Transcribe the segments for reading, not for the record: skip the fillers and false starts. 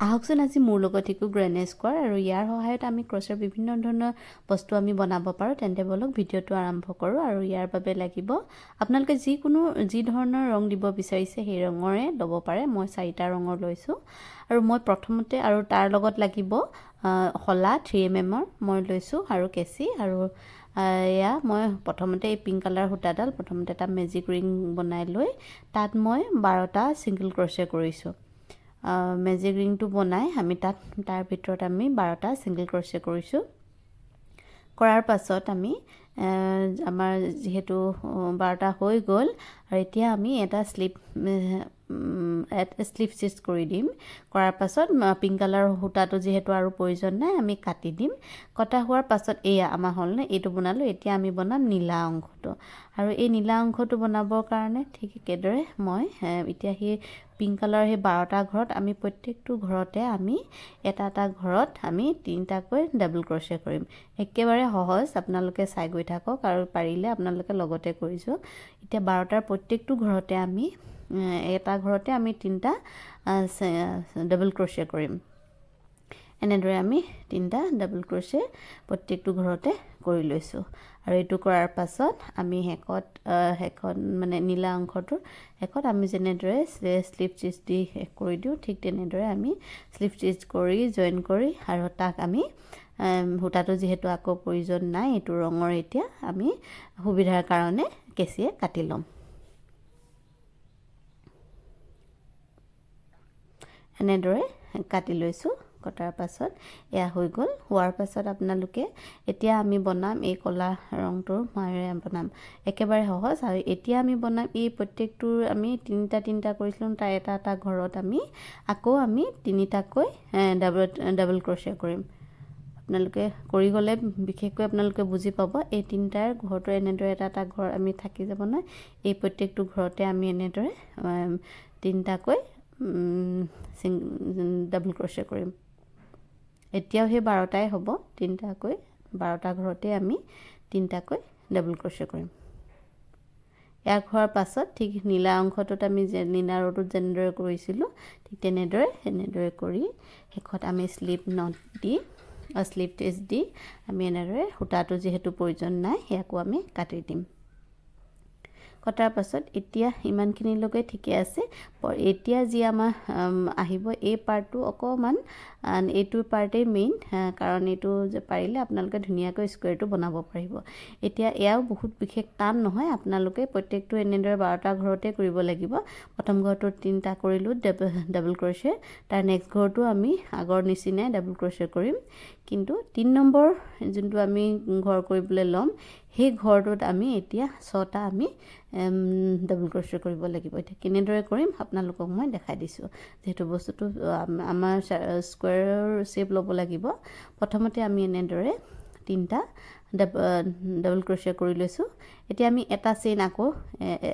আহকচোন আজি মোৰ লগত শিকোঁ গ্ৰেনেজ স্কোৱাৰ আৰু ইয়াৰ সহায়ত আমি ক্ৰছৰ বিভিন্ন ধৰণৰ বস্তু আমি বনাব পাৰোঁ। তেন্তে বলক ভিডিঅ'টো আৰম্ভ কৰোঁ। আৰু ইয়াৰ বাবে লাগিব আপোনালোকে যি ধৰণৰ ৰং দিব বিচাৰিছে সেই ৰঙৰে ল'ব পাৰে। মই 4টা ৰঙৰ লৈছোঁ আৰু মই প্ৰথমতে আৰু তাৰ লগত লাগিব শলা 3mm মই লৈছোঁ আৰু কেঁচি আৰু এয়া মই প্ৰথমতে এই পিংক কালাৰ সূতাডাল প্ৰথমতে এটা মেজিক ৰিং বনাই লৈ তাত মই 12টা ছিংগল ক্ৰছে কৰিছোঁ। মেজিক ৰিংটো বনাই আমি তাৰ ভিতৰত আমি 12টা ছিংগল ক্ৰছে কৰিছোঁ। কৰাৰ পাছত আমি আমাৰ যিহেতু 12টা হৈ গ'ল আৰু এতিয়া আমি এটা স্লিপ ষ্টিচ কৰি দিম। কৰাৰ পাছত পিংক কালাৰ সূতাটো যিহেতু আৰু প্ৰয়োজন নাই আমি কাটি দিম। কটা হোৱাৰ পাছত এয়া আমাৰ হ'লনে এইটো বনালোঁ। এতিয়া আমি বনাম নীলা অংশটো আৰু এই নীলা অংশটো বনাবৰ কাৰণে ঠিক একেদৰে মই এতিয়া সেই পিংক কালাৰ সেই 12টা ঘৰত আমি প্ৰত্যেকটো ঘৰতে আমি এটা ঘৰত আমি 3টাকৈ ডাবল ক্ৰছে কৰিম। একেবাৰে সহজ, আপোনালোকে চাই গৈ থাকক আৰু পাৰিলে আপোনালোকে লগতে কৰি যাওক। এতিয়া 12টাৰ প্ৰত্যেকটো ঘৰতে আমি এটা ঘৰতে আমি 3টা ডাবল ক্ৰছে কৰিম। এনেদৰে আমি 3টা ডাবল ক্ৰছে প্ৰত্যেকটো ঘৰতে কৰি লৈছোঁ। আৰু এইটো কৰাৰ পাছত আমি শেষত মানে নীলা অংশটোৰ শেষত আমি যেনেদৰে স্লিপ ষ্টিচ দি শেষ কৰি দিওঁ ঠিক তেনেদৰে আমি স্লিপ ষ্টিচ কৰি জইন কৰি আৰু তাক আমি সূতাটো যিহেতু আকৌ প্ৰয়োজন নাই এইটো ৰঙৰ এতিয়া আমি সুবিধাৰ কাৰণে কেঁচিয়ে কাটি ল'ম। এনেদৰে কাটি লৈছোঁ। কটাৰ পাছত এয়া হৈ গ'ল। হোৱাৰ পাছত আপোনালোকে এতিয়া আমি বনাম এই ক'লা ৰংটোৰ মায়েৰে বনাম। একেবাৰে সহজ। আৰু এতিয়া আমি বনাম এই প্ৰত্যেকটোৰ আমি 3টা কৰিছিলোঁ তাৰ এটা ঘৰত আমি আকৌ আমি 3টাকৈ ডাবল ক্ৰছে কৰিম। আপোনালোকে কৰি গ'লে বিশেষকৈ আপোনালোকে বুজি পাব। এই 3টাৰ ঘৰটো এনেদৰে এটা ঘৰ আমি থাকি যাব নহয়। এই প্ৰত্যেকটো ঘৰতে আমি এনেদৰে 3টাকৈ ডাবল ক্ৰছে কৰিম। এতিয়াও সেই 12টাই হ'ব। 3টাকৈ 12টা ঘৰতে আমি 3টাকৈ ডাবল ক্ৰছে কৰিম। ইয়াক হোৱাৰ পাছত ঠিক নীলা অংশটোত আমি নীলা ৰটোত যেনেদৰে কৰিছিলোঁ ঠিক এনেদৰে কৰি শেষত আমি স্লিপ ষ্টিচ দি আমি এনেদৰে সূতাটো যিহেতু প্ৰয়োজন নাই ইয়াকো আমি কাটি দিম। কটাৰ পাছত এতিয়া ইমানখিনিলৈকে ঠিকে আছে। এতিয়া যি আমাৰ আহিব এই পাৰ্টটো অকণমান এইটো পাৰ্টেই মেইন, কাৰণ এইটো যে পাৰিলে আপোনালোকে ধুনীয়াকৈ স্কুৱেৰটো বনাব পাৰিব। এতিয়া এয়াও বহুত বিশেষ টান নহয়। আপোনালোকে প্ৰত্যেকটো এনেদৰে 12টা ঘৰতে কৰিব লাগিব। প্ৰথম ঘৰটোত 3টা কৰিলোঁ ডাবল ক্ৰছে, তাৰ নেক্সট ঘৰটো আমি আগৰ নিচিনাই ডাবল ক্ৰছে কৰিম। কিন্তু 3 নম্বৰ যোনটো আমি ঘৰ কৰিবলৈ ল'ম সেই ঘৰটোত আমি এতিয়া 6টা আমি ডাবল ক্ৰছে কৰিব লাগিব। এতিয়া কেনেদৰে কৰিম আপোনালোকক মই দেখাই দিছোঁ। যিহেতু বস্তুটো আমাৰ স্কুৱেৰৰ শ্বেপ ল'ব লাগিব। প্ৰথমতে আমি এনেদৰে 3টা ডাবল ক্ৰছে কৰি লৈছোঁ। এতিয়া আমি এটা চেইন আকৌ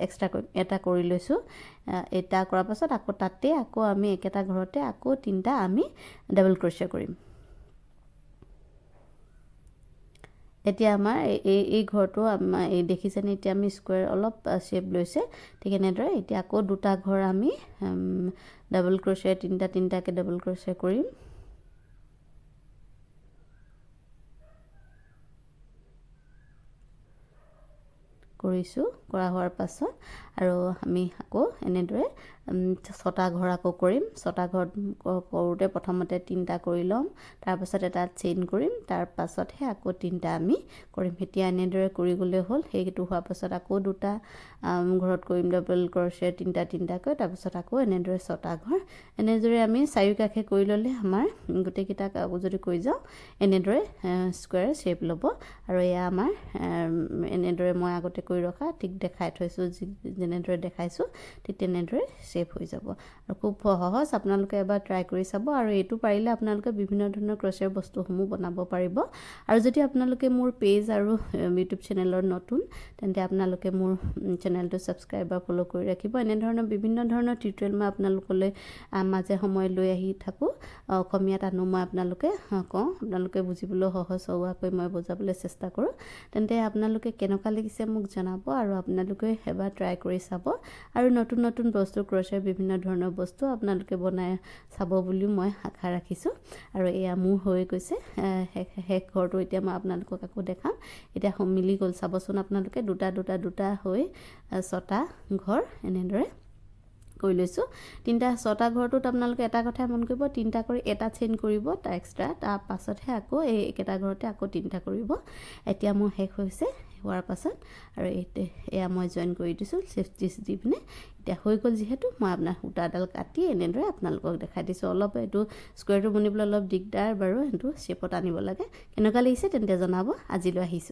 এক্সট্ৰাকৈ এটা কৰি লৈছোঁ। এটা কৰাৰ পাছত আকৌ তাতে আকৌ আমি একেটা ঘৰতে আকৌ 3টা আমি ডাবল ক্ৰছে কৰিম। এতিয়া আমাৰ এই ঘৰটো আমাৰ দেখিছেনে এতিয়া আমি স্কুৱেৰ অলপ শ্বেপ লৈছে। ঠিক এনেদৰে এতিয়া আকৌ 2টা ঘৰ আমি ডাবল ক্ৰছে 3টাকৈ ডাবল ক্ৰছে কৰিম। কৰিছোঁ। কৰা হোৱাৰ পাছত আৰু আমি আকৌ এনেদৰে 6টা ঘৰ আকৌ কৰিম। 6টা ঘৰ কৰোঁতে প্ৰথমতে 3টা কৰি ল'ম, তাৰপাছত এটা চেইন কৰিম, তাৰ পাছতহে আকৌ 3টা আমি কৰিম। এতিয়া এনেদৰে কৰি গ'লে হ'ল। সেইটো হোৱাৰ পাছত আকৌ 2টা ঘৰত কৰিম ডাবল ক্ৰছে 3টাকৈ, তাৰপাছত আকৌ এনেদৰে 6টা ঘৰ। এনেদৰে আমি চাৰিওকাষে কৰি ল'লে আমাৰ গোটেইকেইটা যদি কৰি যাওঁ এনেদৰে স্কুৱেৰ শ্বেপ ল'ব। আৰু এয়া আমাৰ এনেদৰে মই আগতে কৰি ৰখা ঠিক দেখাই থৈছোঁ, যেনেদৰে দেখাইছোঁ ঠিক তেনেদৰে শ্বেপ হৈ যাব। আৰু খুব সহজ, আপোনালোকে এবাৰ ট্ৰাই কৰি চাব। আৰু এইটো পাৰিলে আপোনালোকে বিভিন্ন ধৰণৰ ক্ৰছৰ বস্তুসমূহ বনাব পাৰিব। আৰু যদি আপোনালোকে মোৰ পেজ আৰু ইউটিউব চেনেলৰ নতুন তেন্তে আপোনালোকে মোৰ চেনেলটো ছাবস্ক্ৰাইব বা ফ'ল' কৰি ৰাখিব। এনেধৰণৰ বিভিন্ন ধৰণৰ টিউটৰিয়েল মই আপোনালোকলৈ মাজে সময়ে লৈ আহি থাকোঁ। অসমীয়াত আনো মই আপোনালোকে কওঁ, আপোনালোকে বুজিবলৈ সহজ হোৱাকৈ মই বুজাবলৈ চেষ্টা কৰোঁ। তেন্তে আপোনালোকে কেনেকুৱা লাগিছে মোক জনাব আৰু আপোনালোকে এবাৰ ট্ৰাই কৰি চাব আৰু নতুন নতুন বস্তু ক্ৰচেৰ বিভিন্ন ধৰণৰ বস্তু আপোনালোকে বনাই চাব বুলি মই আশা ৰাখিছোঁ আৰু এয়া মোৰ হৈ গৈছে শেষ ঘৰটো এতিয়া মই আপোনালোকক আকৌ দেখাম এতিয়া মিলি গ'ল চাবচোন আপোনালোকে দুটা হৈ 6টা ঘৰ এনেদৰে কৰি লৈছোঁ 6টা ঘৰটোত আপোনালোকে এটা কথা মন কৰিব 3টা কৰি এটা চেইন কৰিব তাৰ এক্সট্ৰা তাৰ পাছতহে আকৌ এই একেটা ঘৰতে আকৌ 3টা কৰিব এতিয়া মোৰ শেষ হৈছে হোৱাৰ পাছত আৰু এয়া মই জইন কৰি দিছোঁ ষ্টিচ দি পিনে এতিয়া হৈ গ'ল যিহেতু মই আপোনাৰ সূতাডাল কাটি এনেদৰে আপোনালোকক দেখাই দিছোঁ অলপ এইটো স্কুৱেৰটো বনিবলৈ অলপ দিগদাৰ বাৰু সেইটো শ্বেপত আনিব লাগে কেনেকুৱা লাগিছে তেন্তে জনাব আজিলৈ আহিছোঁ